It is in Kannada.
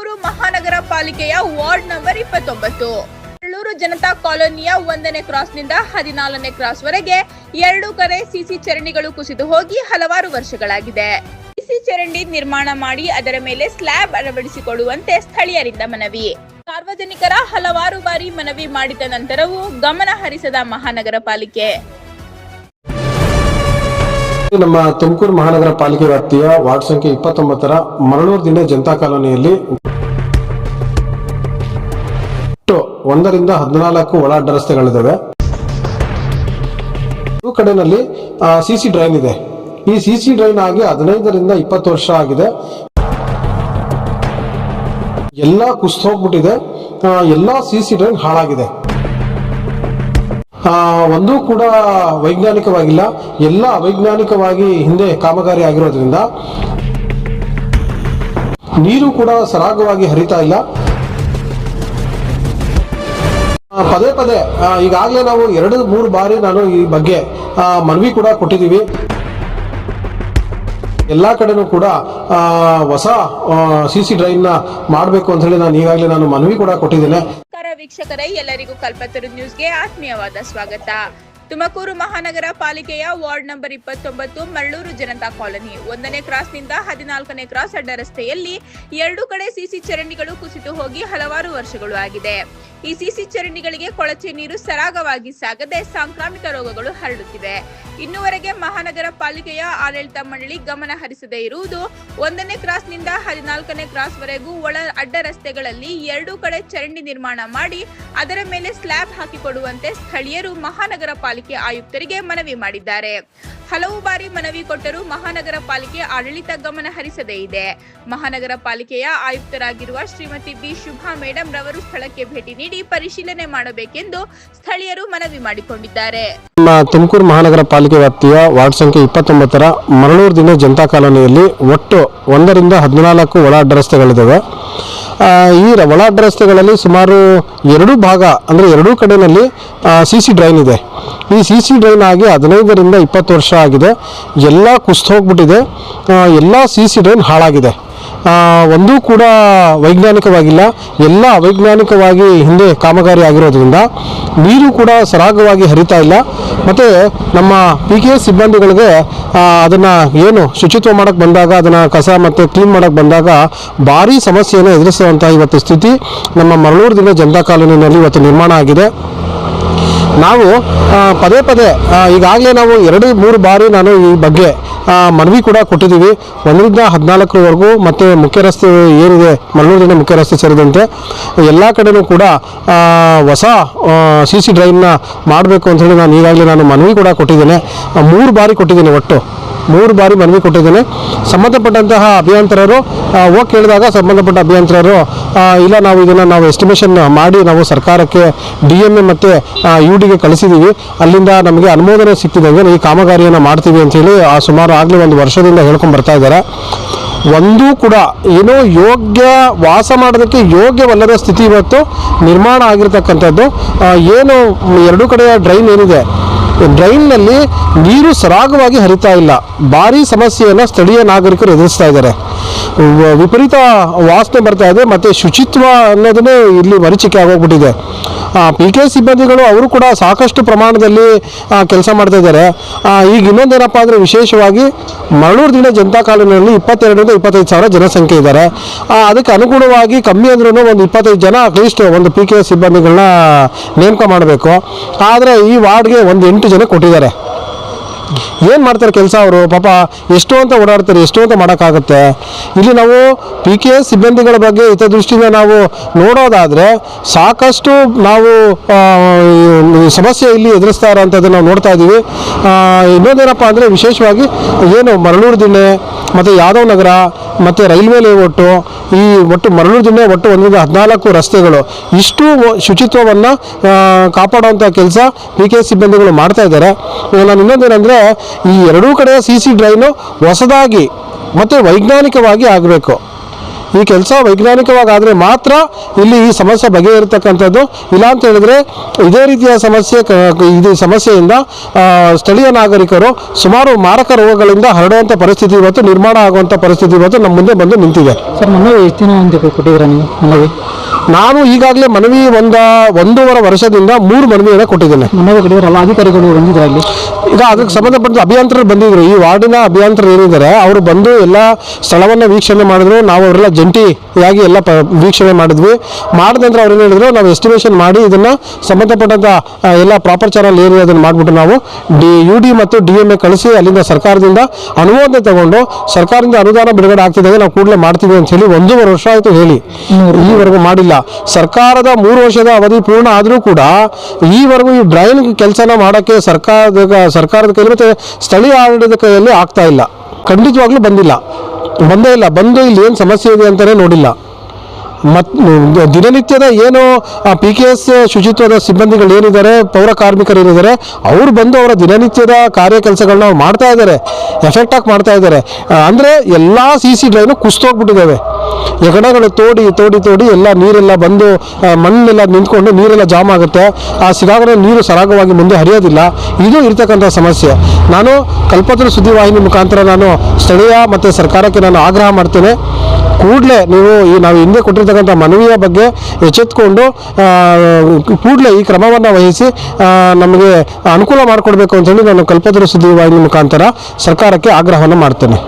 ತುಮಕೂರು ಮಹಾನಗರ ಪಾಲಿಕೆಯ ವಾರ್ಡ್ ನಂಬರ್ 29 ಬೆಳ್ಳೂರು ಜನತಾ ಕಾಲೋನಿಯ 1ನೇ ಕ್ರಾಸ್ನಿಂದ 14ನೇ ಕ್ರಾಸ್ ವರೆಗೆ 2 ಕಡೆ ಸಿಸಿ ಚರಂಡಿಗಳು ಕುಸಿದು ಹೋಗಿ ಹಲವಾರು ವರ್ಷಗಳಾಗಿದೆ. ಸಿಸಿ ಚರಂಡಿ ನಿರ್ಮಾಣ ಮಾಡಿ ಅದರ ಮೇಲೆ ಸ್ಲ್ಯಾಬ್ ಅಳವಡಿಸಿಕೊಳ್ಳುವಂತೆ ಸ್ಥಳೀಯರಿಂದ ಮನವಿ. ಸಾರ್ವಜನಿಕರ ಹಲವಾರು ಬಾರಿ ಮನವಿ ಮಾಡಿದ ನಂತರವೂ ಗಮನ ಹರಿಸದ ಮಹಾನಗರ ಪಾಲಿಕೆ. ನಮ್ಮ ತುಮಕೂರು ಮಹಾನಗರ ಪಾಲಿಕೆ ವ್ಯಾಪ್ತಿಯ ವಾರ್ಡ್ ಸಂಖ್ಯೆ 29ರ ಮರಳೂರು ದಿನ ಜನತಾ ಕಾಲೋನಿಯಲ್ಲಿ 1ರಿಂದ 14 ಒಳ ಅಡ್ಡ ರಸ್ತೆಗಳಿದ್ದಾವೆ. ಈ ಕಡೆನಲ್ಲಿ ಸಿಸಿ ಡ್ರೈನ್ ಇದೆ. ಈ ಸಿಸಿ ಡ್ರೈನ್ ಆಗಿ 15ರಿಂದ 20 ವರ್ಷ ಆಗಿದೆ. ಎಲ್ಲ ಕುಸಿದೋಗ್ಬಿಟ್ಟಿದೆ. ಎಲ್ಲ ಸಿಸಿ ಡ್ರೈನ್ ಹಾಳಾಗಿದೆ. ಒಂದೂ ಕೂಡ ವೈಜ್ಞಾನಿಕವಾಗಿಲ್ಲ. ಎಲ್ಲ ಅವೈಜ್ಞಾನಿಕವಾಗಿ ಹಿಂದೆ ಕಾಮಗಾರಿ ಆಗಿರೋದ್ರಿಂದ ನೀರು ಕೂಡ ಸರಾಗವಾಗಿ ಹರಿತಾ ಇಲ್ಲ. ಪದೇ ಪದೇ ಈಗಾಗಲೇ ನಾವು 2-3 ಬಾರಿ ನಾನು ಈ ಬಗ್ಗೆ ಮನವಿ ಕೂಡ ಕೊಟ್ಟಿದ್ದೀವಿ. ಎಲ್ಲಾ ಕಡೆನೂ ಕೂಡ ಹೊಸ ಸಿಸಿ ಡ್ರೈನ್ ನ ಮಾಡಬೇಕು ಅಂತ ಹೇಳಿ ನಾನು ಮನವಿ ಕೂಡ ಕೊಟ್ಟಿದ್ದೇನೆ. ವೀಕ್ಷಕರೇ, ಎಲ್ಲರಿಗೂ ಕಲ್ಪತರು ನ್ಯೂಸ್ಗೆ ಆತ್ಮೀಯವಾದ ಸ್ವಾಗತ. ತುಮಕೂರು ಮಹಾನಗರ ಪಾಲಿಕೆಯ ward number 29 Maraluru Janata colony 1ನೇ ಕ್ರಾಸ್ನಿಂದ 14ನೇ ಕ್ರಾಸ್ ಅಡ್ಡ ರಸ್ತೆಯಲ್ಲಿ 2 ಕಡೆ ಸಿಸಿ ಚರಂಡಿಗಳು ಕುಸಿದು ಹೋಗಿ ಹಲವಾರು ವರ್ಷಗಳು ಆಗಿದೆ. ಈ ಸಿಸಿ ಚರಂಡಿಗಳಿಗೆ ಕೊಳಚೆ ನೀರು ಸರಾಗವಾಗಿ ಸಾಗದೆ ಸಾಂಕ್ರಾಮಿಕ ರೋಗಗಳು ಹರಡುತ್ತಿವೆ. ಇನ್ನುವರೆಗೆ ಮಹಾನಗರ ಪಾಲಿಕೆಯ ಆಡಳಿತ ಮಂಡಳಿ ಗಮನ ಹರಿಸದೇ ಇರುವುದು 1ನೇ ಕ್ರಾಸ್ನಿಂದ 14ನೇ ಕ್ರಾಸ್ ವರೆಗೂ ಒಳ ಅಡ್ಡ ರಸ್ತೆಗಳಲ್ಲಿ 2 ಕಡೆ ಚರಂಡಿ ನಿರ್ಮಾಣ ಮಾಡಿ ಅದರ ಮೇಲೆ ಸ್ಲ್ಯಾಬ್ ಹಾಕಿಕೊಡುವಂತೆ ಸ್ಥಳೀಯರು ಮಹಾನಗರ ಪಾಲಿಕೆ ಆಯುಕ್ತರಿಗೆ ಮನವಿ ಮಾಡಿದ್ದಾರೆ. ಹಲವು ಬಾರಿ ಮನವಿ ಕೊಟ್ಟರೂ ಮಹಾನಗರ ಪಾಲಿಕೆ ಆಡಳಿತ ಗಮನ ಹರಿಸದೇ ಇದೆ. ಮಹಾನಗರ ಪಾಲಿಕೆಯ ಆಯುಕ್ತರಾಗಿರುವ ಶ್ರೀಮತಿ ಬಿ ಶುಭಾ ಮೇಡಂ ರವರು ಸ್ಥಳಕ್ಕೆ ಭೇಟಿ ನೀಡಿ ಪರಿಶೀಲನೆ ಮಾಡಬೇಕೆಂದು ಸ್ಥಳೀಯರು ಮನವಿ ಮಾಡಿಕೊಂಡಿದ್ದಾರೆ. ತುಮಕೂರು ಮಹಾನಗರ ಪಾಲಿಕೆ ವ್ಯಾಪ್ತಿಯ ವಾರ್ಡ್ ಸಂಖ್ಯೆ 29ರ ಮರಳೂರು ದಿನ ಜನತಾ ಕಾಲೋನಿಯಲ್ಲಿ ಒಟ್ಟು 1ರಿಂದ 14 ಒಳ ಅಡ್ಡ ರಸ್ತೆಗಳಿದ್ದಾವೆ. ಈ ಒಳ ಅಡ್ಡ ರಸ್ತೆಗಳಲ್ಲಿ ಸುಮಾರು 2 ಭಾಗ ಅಂದರೆ 2 ಕಡೆಯಲ್ಲಿ ಸಿಸಿ ಡ್ರೈನ್ ಇದೆ. ಈ ಸಿಸಿ ಡ್ರೈನ್ ಆಗಿ 15ರಿಂದ 20 ವರ್ಷ ಆಗಿದೆ. ಎಲ್ಲ ಕುಸಿದೋಗ್ಬಿಟ್ಟಿದೆ. ಎಲ್ಲ ಸಿಸಿ ಡ್ರೈನ್ ಹಾಳಾಗಿದೆ. ಒಂದೂ ಕೂಡ ವೈಜ್ಞಾನಿಕವಾಗಿಲ್ಲ. ಎಲ್ಲ ಅವೈಜ್ಞಾನಿಕವಾಗಿ ಹಿಂದೆ ಕಾಮಗಾರಿ ಆಗಿರೋದ್ರಿಂದ ನೀರು ಕೂಡ ಸರಾಗವಾಗಿ ಹರಿತಾ ಇಲ್ಲ. ಮತ್ತು ನಮ್ಮ PKS ಸಿಬ್ಬಂದಿಗಳಿಗೆ ಅದನ್ನು ಏನು ಶುಚಿತ್ವ ಮಾಡೋಕ್ಕೆ ಬಂದಾಗ, ಅದನ್ನು ಕಸ ಮತ್ತು ಕ್ಲೀನ್ ಮಾಡೋಕ್ಕೆ ಬಂದಾಗ ಭಾರಿ ಸಮಸ್ಯೆಯನ್ನು ಎದುರಿಸುವಂಥ ಇವತ್ತು ಸ್ಥಿತಿ ನಮ್ಮ ಮರಳೂರು ದಿನ ಜನತಾ ಕಾಲೋನಿಯಲ್ಲಿ ಇವತ್ತು ನಿರ್ಮಾಣ ಆಗಿದೆ. ನಾವು ಪದೇ ಪದೇ ಈಗಾಗಲೇ ನಾವು 2-3 ಬಾರಿ ನಾನು ಈ ಬಗ್ಗೆ ಮನವಿ ಕೂಡ ಕೊಟ್ಟಿದ್ದೀವಿ. 1ರಿಂದ 14ವರೆಗೂ ಮತ್ತು ಮುಖ್ಯ ರಸ್ತೆ ಏನಿದೆ ಮರಳೂರು ದಿನ ಮುಖ್ಯ ರಸ್ತೆ ಸೇರಿದಂತೆ ಎಲ್ಲ ಕಡೆನೂ ಕೂಡ ಹೊಸ ಸಿಸಿ ಡ್ರೈನ್ನ ಮಾಡಬೇಕು ಅಂತ ಹೇಳಿ ನಾನು ಮನವಿ ಕೂಡ ಕೊಟ್ಟಿದ್ದೇನೆ. 3 ಬಾರಿ ಕೊಟ್ಟಿದ್ದೇನೆ. ಒಟ್ಟು 3 ಬಾರಿ ಮನವಿ ಕೊಟ್ಟಿದ್ದೇನೆ. ಸಂಬಂಧಪಟ್ಟಂತಹ ಅಭಿಯಂತರರು ಹೋಗಿ ಕೇಳಿದಾಗ ಸಂಬಂಧಪಟ್ಟ ಅಭಿಯಂತರರು ಇಲ್ಲ, ನಾವು ಇದನ್ನು ಎಸ್ಟಿಮೇಷನ್ ಮಾಡಿ ನಾವು ಸರ್ಕಾರಕ್ಕೆ DMA ಮತ್ತು UDಗೆ ಕಳಿಸಿದ್ದೀವಿ, ಅಲ್ಲಿಂದ ನಮಗೆ ಅನುಮೋದನೆ ಸಿಕ್ತಿದಂಗೆ ಈ ಕಾಮಗಾರಿಯನ್ನು ಮಾಡ್ತೀವಿ ಅಂತೇಳಿ ಸುಮಾರು ಆಗಲೇ 1 ವರ್ಷದಿಂದ ಹೇಳ್ಕೊಂಡು ಬರ್ತಾ ಇದ್ದಾರೆ. ಒಂದೂ ಕೂಡ ಏನೋ ವಾಸ ಮಾಡೋದಕ್ಕೆ ಯೋಗ್ಯವಲ್ಲದ ಸ್ಥಿತಿ ಇವತ್ತು ನಿರ್ಮಾಣ ಆಗಿರ್ತಕ್ಕಂಥದ್ದು. ಏನು 2 ಕಡೆಯ ಡ್ರೈನ್ ಏನಿದೆ, ಡ್ರೈನ್ನಲ್ಲಿ ನೀರು ಸರಾಗವಾಗಿ ಹರಿತಾ ಇಲ್ಲ. ಭಾರಿ ಸಮಸ್ಯೆಯನ್ನು ಸ್ಥಳೀಯ ನಾಗರಿಕರು ಎದುರಿಸ್ತಾ ಇದ್ದಾರೆ. ವಿಪರೀತ ವಾಸನೆ ಬರ್ತಾ ಇದೆ ಮತ್ತು ಶುಚಿತ್ವ ಅನ್ನೋದನ್ನೇ ಇಲ್ಲಿ ಮರೀಚಿಕೆ ಆಗೋಗ್ಬಿಟ್ಟಿದೆ. PKS ಸಿಬ್ಬಂದಿಗಳು ಅವರು ಕೂಡ ಸಾಕಷ್ಟು ಪ್ರಮಾಣದಲ್ಲಿ ಕೆಲಸ ಮಾಡ್ತಾ ಇದ್ದಾರೆ. ಈಗ ಇನ್ನೊಂದೇನಪ್ಪ ಅಂದರೆ ವಿಶೇಷವಾಗಿ ಮರಳೂರು ದಿನ ಜನತಾ ಕಾಲೋನಿಯಲ್ಲಿ 22ರಿಂದ 25 ಸಾವಿರ ಜನಸಂಖ್ಯೆ ಇದ್ದಾರೆ. ಅದಕ್ಕೆ ಅನುಗುಣವಾಗಿ ಕಮ್ಮಿ ಅಂದ್ರೂ ಒಂದು 25 ಜನ ಅಟ್ಲೀಸ್ಟ್ ಒಂದು PKS ಸಿಬ್ಬಂದಿಗಳನ್ನ ನೇಮಕ ಮಾಡಬೇಕು. ಆದರೆ ಈ ವಾರ್ಡ್ಗೆ ಒಂದು 8 ಜನ ಕೊಟ್ಟಿದ್ದಾರೆ. ಏನು ಮಾಡ್ತಾರೆ ಕೆಲಸ ಅವರು? ಪಾಪ ಎಷ್ಟು ಅಂತ ಓಡಾಡ್ತಾರೆ, ಎಷ್ಟು ಅಂತ ಮಾಡೋಕ್ಕಾಗುತ್ತೆ? ಇಲ್ಲಿ ನಾವು PKS ಸಿಬ್ಬಂದಿಗಳ ಬಗ್ಗೆ ಹಿತದೃಷ್ಟಿಯಿಂದ ನಾವು ನೋಡೋದಾದರೆ ಸಾಕಷ್ಟು ನಾವು ಸಮಸ್ಯೆ ಇಲ್ಲಿ ಎದುರಿಸ್ತಾ ಇರೋಂಥದ್ದನ್ನು ನಾವು ನೋಡ್ತಾ ಇದ್ದೀವಿ. ಇನ್ನೊಂದೇನಪ್ಪ ಅಂದರೆ ವಿಶೇಷವಾಗಿ ಏನು ಮರಳೂರು ದಿಣ್ಣೆ ಮತ್ತು ಯಾದವ್ ನಗರ ಮತ್ತು ರೈಲ್ವೆ ಲೇಔಟು, ಈ ಒಟ್ಟು ಮರಳೂರು ದಿಣ್ಣೆ ಒಟ್ಟು 1ರಿಂದ 14 ರಸ್ತೆಗಳು ಇಷ್ಟು ಶುಚಿತ್ವವನ್ನು ಕಾಪಾಡುವಂಥ ಕೆಲಸ PKS ಸಿಬ್ಬಂದಿಗಳು ಮಾಡ್ತಾ ಇದ್ದಾರೆ. ನಾನು ಇನ್ನೊಂದೇನೆಂದರೆ ಈ 2 ಕಡೆ ಸಿಸಿ ಡ್ರೈನು ಹೊಸದಾಗಿ ಮತ್ತು ವೈಜ್ಞಾನಿಕವಾಗಿ ಆಗಬೇಕು. ಈ ಕೆಲಸ ವೈಜ್ಞಾನಿಕವಾಗಿ ಆದರೆ ಮಾತ್ರ ಇಲ್ಲಿ ಈ ಸಮಸ್ಯೆ ಬಗೆಹರಿತಕ್ಕಂಥದ್ದು. ಇಲ್ಲ ಅಂತ ಹೇಳಿದ್ರೆ ಇದೇ ರೀತಿಯ ಇದು ಸಮಸ್ಯೆಯಿಂದ ಸ್ಥಳೀಯ ನಾಗರಿಕರು ಸುಮಾರು ಮಾರಕ ರೋಗಗಳಿಂದ ಹರಡುವಂಥ ಪರಿಸ್ಥಿತಿ ಇವತ್ತು ನಿರ್ಮಾಣ ಆಗುವಂಥ ಪರಿಸ್ಥಿತಿ ಇವತ್ತು ನಮ್ಮ ಮುಂದೆ ಬಂದು ನಿಂತಿದೆ. ಸರ್ ಮನವಿ ಎಷ್ಟು ದಿನ ಅಂತ ಕೊಟ್ಟಿದ್ದೀರಾ ನೀವು ಮನವಿ? ನಾನು ಈಗಾಗಲೇ ಮನವಿ ಒಂದೂವರೆ ವರ್ಷದಿಂದ 3 ಮನವಿಯನ್ನು ಕೊಟ್ಟಿದ್ದೇನೆ. ಮನವಿ ಕೊಟ್ಟಿದ್ರಲ್ಲ, ಅಧಿಕಾರಿಗಳು ಬಂದಿದ್ದಾರೆ ಅಲ್ಲಿ? ಈಗ ಅದಕ್ಕೆ ಸಂಬಂಧಪಟ್ಟ ಅಭಿಯಂತರರು ಬಂದಿದ್ರು. ಈ ವಾರ್ಡಿನ ಅಭಿಯಂತರರು ಏನಿದ್ದಾರೆ ಅವರು ಬಂದು ಎಲ್ಲ ಸ್ಥಳವನ್ನು ವೀಕ್ಷಣೆ ಮಾಡಿದ್ರು. ನಾವು ಅವರೆಲ್ಲ ಜಂಟಿಯಾಗಿ ಎಲ್ಲ ವೀಕ್ಷಣೆ ಮಾಡಿದ್ವಿ. ಮಾಡಿದ ನಂತರ ಅವ್ರು ಏನು ಹೇಳಿದ್ರು, ನಾವು ಎಸ್ಟಿಮೇಷನ್ ಮಾಡಿ ಇದನ್ನು ಸಂಬಂಧಪಟ್ಟಂಥ ಎಲ್ಲ ಪ್ರಾಪರ್ ಚಾನಲ್ ಏರಿಯಾ ಅದನ್ನು ಮಾಡಿಬಿಟ್ಟು ನಾವು UD ಮತ್ತು DMA ಕಳಿಸಿ ಅಲ್ಲಿಂದ ಸರ್ಕಾರದಿಂದ ಅನುಮೋದನೆ ತಗೊಂಡು ಸರ್ಕಾರದಿಂದ ಅನುದಾನ ಬಿಡುಗಡೆ ಆಗ್ತಿದ್ದಾಗ ನಾವು ಕೂಡಲೇ ಮಾಡ್ತೀವಿ ಅಂತ ಹೇಳಿ 1.5 ವರ್ಷ ಆಯಿತು ಹೇಳಿ ಈವರೆಗೂ ಮಾಡಿಲ್ಲ. ಸರ್ಕಾರದ 3 ವರ್ಷದ ಅವಧಿ ಪೂರ್ಣ ಆದರೂ ಕೂಡ ಈವರೆಗೂ ಈ ಡ್ರೈನ್ ಕೆಲಸನ ಮಾಡೋಕ್ಕೆ ಸರ್ಕಾರದ ಕೈಯಲ್ಲಿ ಮತ್ತು ಸ್ಥಳೀಯ ಆಡಳಿತದ ಕೈಯಲ್ಲಿ ಆಗ್ತಾ ಇಲ್ಲ. ಖಂಡಿತವಾಗ್ಲೂ ಬಂದೇ ಇಲ್ಲ. ಬಂದು ಇಲ್ಲಿ ಏನು ಸಮಸ್ಯೆ ಇದೆ ಅಂತಲೇ ನೋಡಿಲ್ಲ. ಮತ್ತು ದಿನನಿತ್ಯದ ಏನು PKS ಶುಚಿತ್ವದ ಸಿಬ್ಬಂದಿಗಳು ಏನಿದ್ದಾರೆ, ಪೌರ ಕಾರ್ಮಿಕರು ಏನಿದ್ದಾರೆ, ಅವರು ಬಂದು ಅವರ ದಿನನಿತ್ಯದ ಕಾರ್ಯ ಕೆಲಸಗಳನ್ನ ಅವ್ರು ಮಾಡ್ತಾ ಇದ್ದಾರೆ, ಎಫೆಕ್ಟಾಗಿ ಮಾಡ್ತಾ ಇದ್ದಾರೆ. ಅಂದರೆ ಎಲ್ಲ CC ಡ್ರೈನು ಕುಸಿತೋಗ್ಬಿಟ್ಟಿದ್ದಾವೆ. ಎಗಣಗಳು ತೋಡಿ ಎಲ್ಲ ನೀರೆಲ್ಲ ಬಂದು ಮಣ್ಣೆಲ್ಲ ನಿಂತ್ಕೊಂಡು ನೀರೆಲ್ಲ ಜಾಮ್ ಆಗುತ್ತೆ. ಆ ಸಿಗಾಗಣೆ ನೀರು ಸರಾಗವಾಗಿ ಮುಂದೆ ಹರಿಯೋದಿಲ್ಲ. ಇದು ಇರ್ತಕ್ಕಂಥ ಸಮಸ್ಯೆ. ನಾನು ಕಲ್ಪತರು ಸುದ್ದಿವಾಹಿನಿ ಮುಖಾಂತರ ನಾನು ಸ್ಥಳೀಯ ಮತ್ತು ಸರ್ಕಾರಕ್ಕೆ ನಾನು ಆಗ್ರಹ ಮಾಡ್ತೇನೆ, ಕೂಡಲೇ ನೀವು ನಾವು ಹಿಂದೆ ಕೊಟ್ಟಿರ್ತಕ್ಕಂಥ ಮನವಿಯ ಬಗ್ಗೆ ಎಚ್ಚೆತ್ತುಕೊಂಡು ಕೂಡಲೇ ಈ ಕ್ರಮವನ್ನು ವಹಿಸಿ ನಮಗೆ ಅನುಕೂಲ ಮಾಡಿಕೊಡ್ಬೇಕು ಅಂತೇಳಿ ನಾನು ಕಲ್ಪತರು ಸುದ್ದಿವಾಹಿನಿ ಮುಖಾಂತರ ಸರ್ಕಾರಕ್ಕೆ ಆಗ್ರಹವನ್ನು ಮಾಡ್ತೇನೆ.